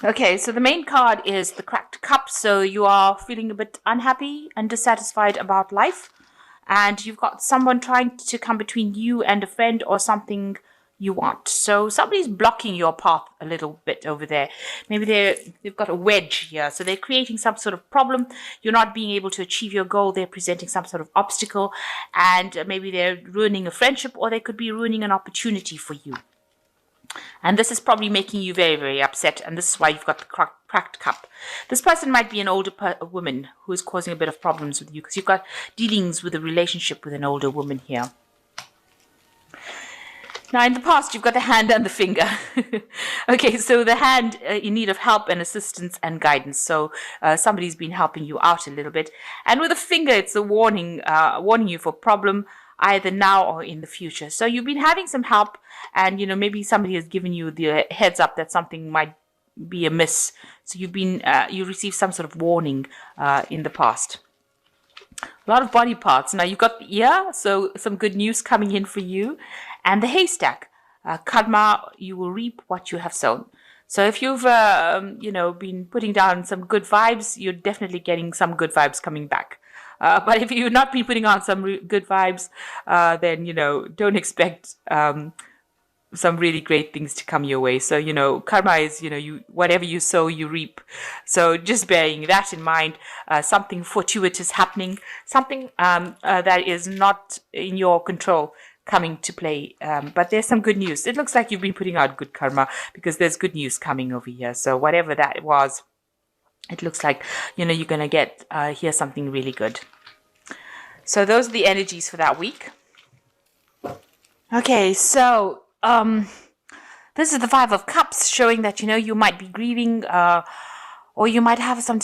Okay, so the main card is the cracked cup. So you are feeling a bit unhappy and dissatisfied about life, and you've got someone trying to come between you and a friend or something you want. So somebody's blocking your path a little bit over there. Maybe they've got a wedge here, so they're creating some sort of problem. You're not being able to achieve your goal. They're presenting some sort of obstacle, and maybe they're ruining a friendship, or they could be ruining an opportunity for you. And this is probably making you very, very upset. And this is why you've got the cracked cup. This person might be an older woman who is causing a bit of problems with you, because you've got dealings with a relationship with an older woman here. Now, in the past, you've got the hand and the finger. Okay, so the hand in need of help and assistance and guidance. So somebody's been helping you out a little bit. And with the finger, it's a warning, warning you for problem either now or in the future. So you've been having some help, and maybe somebody has given you the heads up that something might be amiss. So you received some sort of warning in the past. A lot of body parts. Now you've got the ear, so some good news coming in for you. And the haystack, karma, you will reap what you have sown. So if you've, been putting down some good vibes, you're definitely getting some good vibes coming back. But if you've not been putting on some good vibes, then, don't expect some really great things to come your way. So, karma is, whatever you sow, you reap. So just bearing that in mind, something fortuitous happening, something that is not in your control coming to play. But there's some good news. It looks like you've been putting out good karma, because there's good news coming over here. So whatever that was, it looks like, you're going to get, hear something really good. So those are the energies for that week. Okay, so this is the Five of Cups, showing that you might be grieving, or you might have had some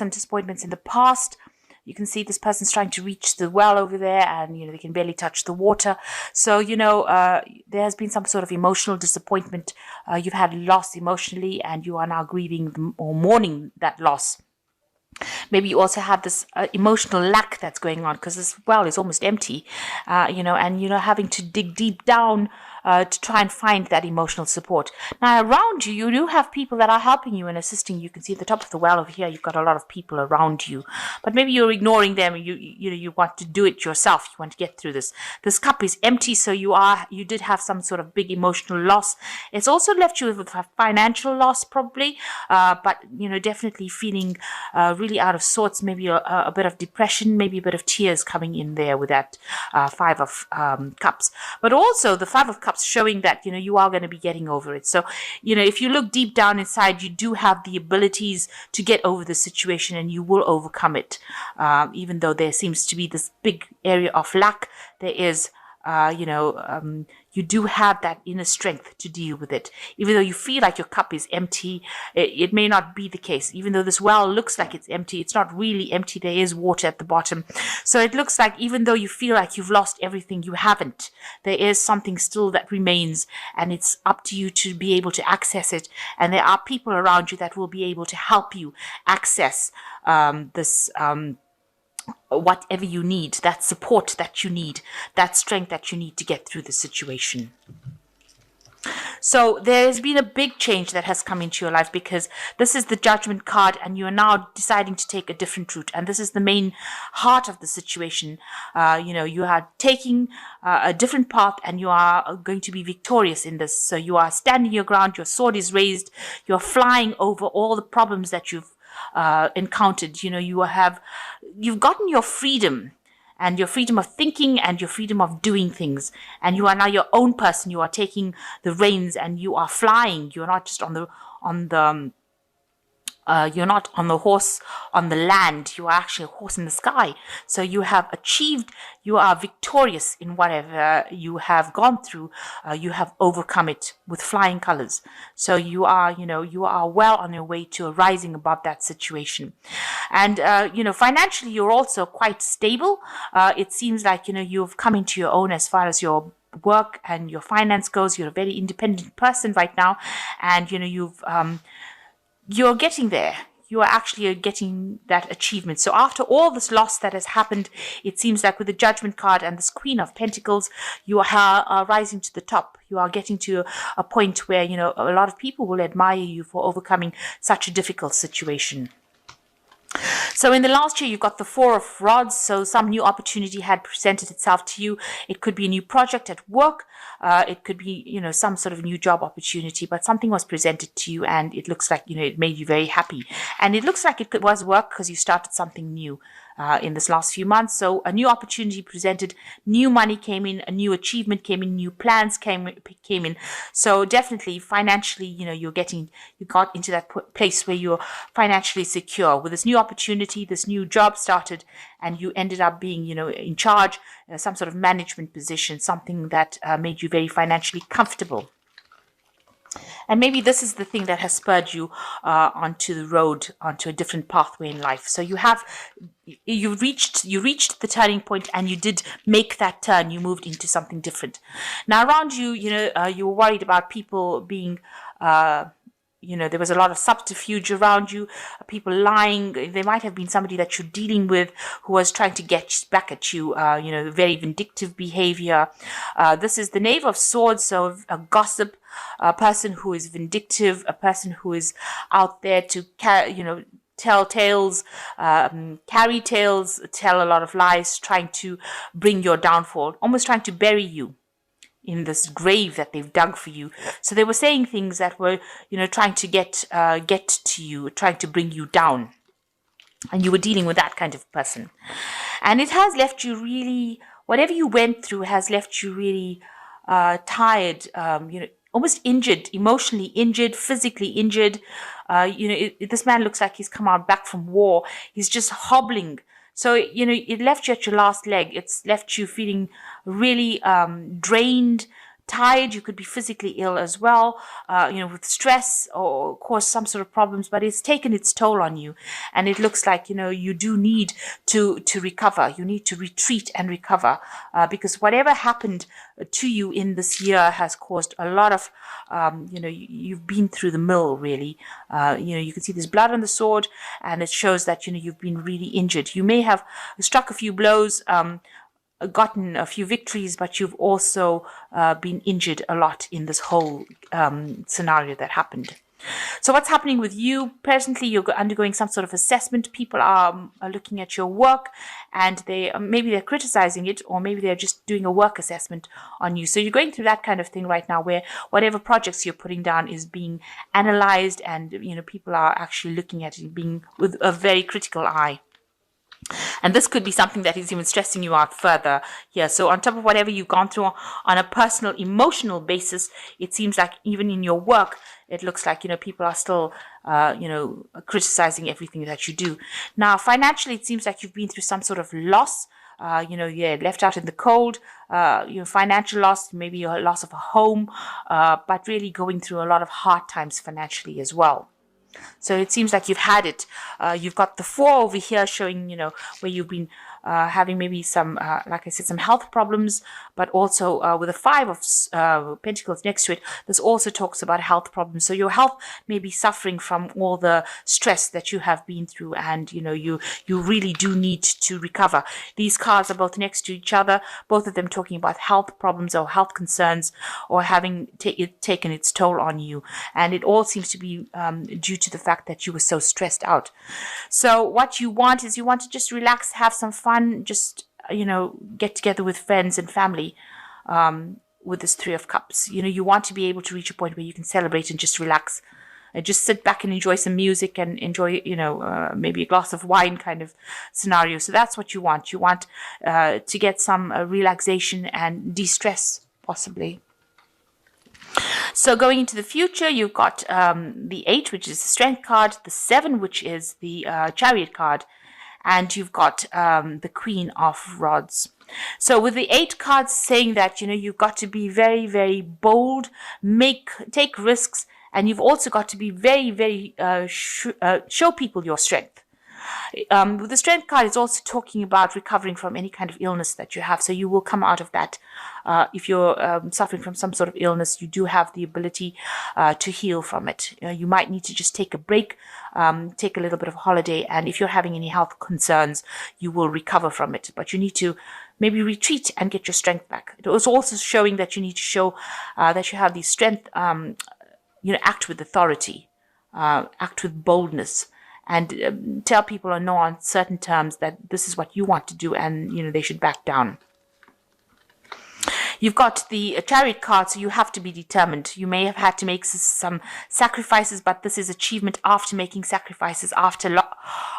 disappointments in the past. You can see this person's trying to reach the well over there, and they can barely touch the water. So there has been some sort of emotional disappointment. You've had loss emotionally, and you are now grieving or mourning that loss. Maybe you also have this emotional lack that's going on, because this well is almost empty, and having to dig deep down to try and find that emotional support. Now, around you, you do have people that are helping you and assisting you. You can see at the top of the well over here, you've got a lot of people around you, but maybe you're ignoring them. You want to do it yourself. You want to get through this. This cup is empty, so you did have some sort of big emotional loss. It's also left you with a financial loss, probably, but definitely feeling really out of sorts. Maybe a bit of depression, maybe a bit of tears coming in there with that Five of Cups. But also the Five of Cups showing that you are going to be getting over it. So if you look deep down inside, you do have the abilities to get over the situation, and you will overcome it. Even though there seems to be this big area of lack, there is you do have that inner strength to deal with it. Even though you feel like your cup is empty, it may not be the case. Even though this well looks like it's empty, it's not really empty. There is water at the bottom. So it looks like even though you feel like you've lost everything, you haven't. There is something still that remains, and it's up to you to be able to access it. And there are people around you that will be able to help you access this whatever you need, that support that you need, that strength that you need to get through the situation. So there has been a big change that has come into your life, because this is the Judgment card, and you are now deciding to take a different route. And this is the main heart of the situation. You are taking a different path, and you are going to be victorious in this. So you are standing your ground, your sword is raised, you're flying over all the problems that you've encountered. You've gotten your freedom, and your freedom of thinking, and your freedom of doing things, and you are now your own person. You are taking the reins, and you are flying. You're not just on the you're not on the horse on the land. You are actually a horse in the sky. So you have achieved, you are victorious in whatever you have gone through. You have overcome it with flying colors. So you are well on your way to rising above that situation. And, financially, you're also quite stable. It seems like, you've come into your own as far as your work and your finance goes. You're a very independent person right now. And, you're getting there. you are actually getting that achievement. So after all this loss that has happened, it seems like with the Judgment card and this Queen of Pentacles, you are rising to the top. You are getting to a point where, you know, a lot of people will admire you for overcoming such a difficult situation. So in the last year, you've got the Four of Rods. So some new opportunity had presented itself to you. It could be a new project at work. It could be, you know, some sort of new job opportunity, but something was presented to you and it looks like, you know, it made you very happy. And it looks like it was work because you started something new in this last few months. So a new opportunity presented, new money came in, a new achievement came in, new plans came in. So definitely financially, you know, you got into that place where you're financially secure. With this new opportunity, this new job started, and you ended up being, you know, in charge, some sort of management position, something that made you very financially comfortable. And maybe this is the thing that has spurred you onto the road, onto a different pathway in life. So you reached the turning point, and you did make that turn. You moved into something different. Now around you, you know, you were worried about people being, you know, there was a lot of subterfuge around you, people lying. There might have been somebody that you're dealing with who was trying to get back at you, you know, very vindictive behavior. This is the Knave of Swords, so a gossip, a person who is vindictive, a person who is out there to, you know, tell tales, carry tales, tell a lot of lies, trying to bring your downfall, almost trying to bury you in this grave that they've dug for you. So they were saying things that were, you know, trying to get to you, trying to bring you down. And you were dealing with that kind of person. And it has left you really, whatever you went through has left you really tired, you know, almost injured, emotionally injured, physically injured. You know, this man looks like he's come out back from war. He's just hobbling. So, you know, it left you at your last leg. It's left you feeling really drained, tired. You could be physically ill as well, you know, with stress or cause some sort of problems, but it's taken its toll on you. And it looks like, you know, you do need to recover. You need to retreat and recover because whatever happened to you in this year has caused a lot of, you know, you've been through the mill, really. You know, you can see there's blood on the sword, and it shows that, you know, you've been really injured. You may have struck a few blows, gotten a few victories, but you've also been injured a lot in this whole scenario that happened. So what's happening with you? Presently, you're undergoing some sort of assessment. People are looking at your work, and maybe they're criticizing it, or maybe they're just doing a work assessment on you. So you're going through that kind of thing right now, where whatever projects you're putting down is being analyzed, and, you know, people are actually looking at it being with a very critical eye. And this could be something that is even stressing you out further here. So on top of whatever you've gone through on a personal, emotional basis, it seems like even in your work, it looks like, you know, people are still, you know, criticizing everything that you do. Now, financially, it seems like you've been through some sort of loss. You know, yeah, left out in the cold, you know, financial loss, maybe a loss of a home, but really going through a lot of hard times financially as well. So it seems like you've had it. You've got the 4 over here showing, you know, where you've been having maybe some, like I said, some health problems, but also with the 5 of Pentacles next to it, this also talks about health problems. So your health may be suffering from all the stress that you have been through, and, you know, you really do need to recover. These cards are both next to each other, both of them talking about health problems or health concerns, or having taken its toll on you. And it all seems to be due to the fact that you were so stressed out. So what you want is you want to just relax, have some fun, just, you know, get together with friends and family with this 3 of Cups. You know, you want to be able to reach a point where you can celebrate and just relax and just sit back and enjoy some music and enjoy, you know, maybe a glass of wine kind of scenario. So that's what you want. You want to get some relaxation and de-stress, possibly. So going into the future, you've got the 8, which is the Strength card, the 7, which is the Chariot card, and you've got the Queen of Rods. So with the 8 cards saying that, you know, you've got to be very, very bold, take risks, and you've also got to be very, very show people your strength. With the strength card, it's also talking about recovering from any kind of illness that you have. So you will come out of that. If you're suffering from some sort of illness, you do have the ability to heal from it. You might need to just take a break, take a little bit of holiday, and if you're having any health concerns, you will recover from it. But you need to maybe retreat and get your strength back. It was also showing that you need to show that you have the strength, act with authority, act with boldness, and tell people or know on certain terms that this is what you want to do, and they should back down. You've got the Chariot card, so you have to be determined. You may have had to make some sacrifices, but this is achievement after making sacrifices, after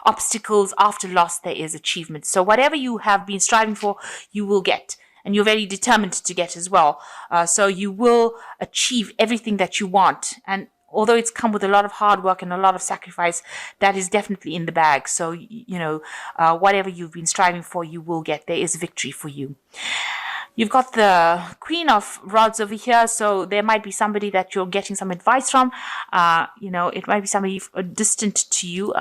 obstacles, after loss, there is achievement. So whatever you have been striving for, you will get. And you're very determined to get as well. So you will achieve everything that you want. And although it's come with a lot of hard work and a lot of sacrifice, that is definitely in the bag. So, whatever you've been striving for, you will get. There is victory for you. You've got the Queen of Rods over here, so there might be somebody that you're getting some advice from. It might be somebody distant to you,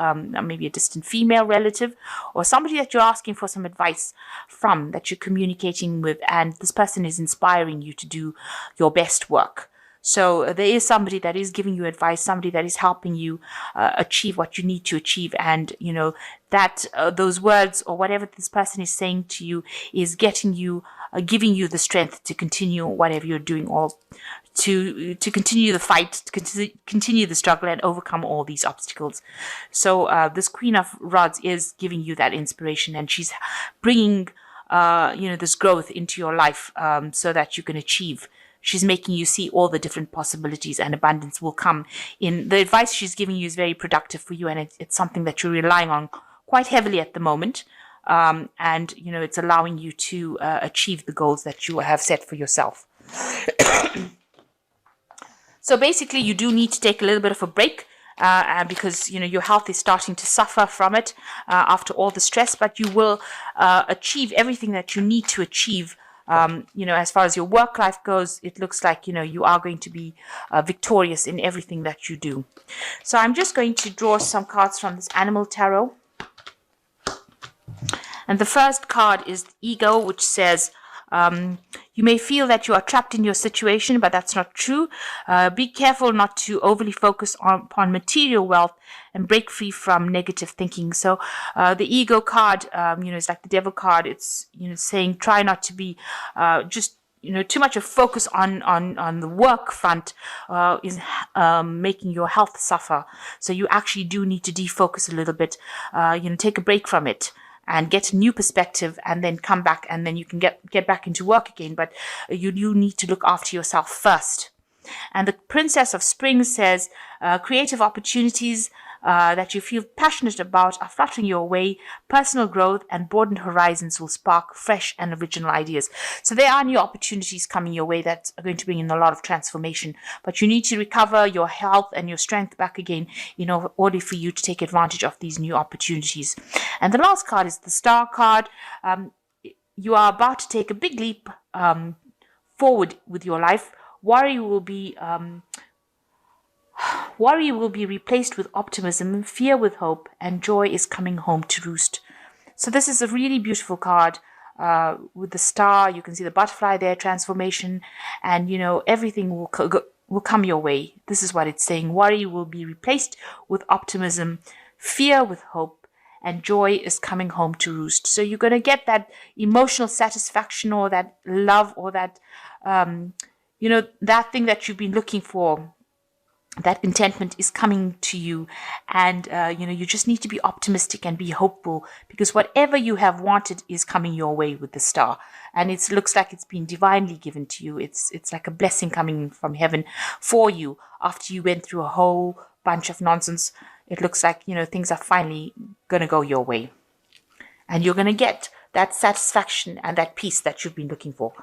maybe a distant female relative, or somebody that you're asking for some advice from, that you're communicating with, and this person is inspiring you to do your best work. So there is somebody that is giving you advice, somebody that is helping you achieve what you need to achieve. And, that those words or whatever this person is saying to you is giving you the strength to continue whatever you're doing, or to continue the fight, to continue the struggle and overcome all these obstacles. So this Queen of Rods is giving you that inspiration, and she's bringing, this growth into your life so that you can achieve. She's making you see all the different possibilities, and abundance will come in. The advice she's giving you is very productive for you, and it's something that you're relying on quite heavily at the moment. And, it's allowing you to achieve the goals that you have set for yourself. So basically, you do need to take a little bit of a break because, your health is starting to suffer from it after all the stress, but you will achieve everything that you need to achieve. As far as your work life goes, it looks like, you are going to be victorious in everything that you do. So I'm just going to draw some cards from this Animal Tarot. And the first card is the Ego, which says, you may feel that you are trapped in your situation, but that's not true. Be careful not to overly focus upon material wealth and break free from negative thinking. So the Ego card, is like the Devil card. It's, saying try not to be just too much of focus on the work front is making your health suffer. So you actually do need to defocus a little bit, take a break from it and get a new perspective, and then come back, and then you can get back into work again. But you need to look after yourself first. And the Princess of Spring says, creative opportunities that you feel passionate about are fluttering your way. Personal growth and broadened horizons will spark fresh and original ideas. So there are new opportunities coming your way that are going to bring in a lot of transformation. But you need to recover your health and your strength back again in order for you to take advantage of these new opportunities. And the last card is the Star card. You are about to take a big leap forward with your life. Worry will be replaced with optimism, fear with hope, and joy is coming home to roost. So this is a really beautiful card with the star. You can see the butterfly there, transformation, and everything will come your way. This is what it's saying. Worry will be replaced with optimism, fear with hope, and joy is coming home to roost. So you're going to get that emotional satisfaction, or that love, or that that thing that you've been looking for. That contentment is coming to you, and you just need to be optimistic and be hopeful, because whatever you have wanted is coming your way with the star, and it looks like it's been divinely given to you. It's like a blessing coming from heaven for you after you went through a whole bunch of nonsense. It looks like things are finally going to go your way, and you're going to get that satisfaction and that peace that you've been looking for.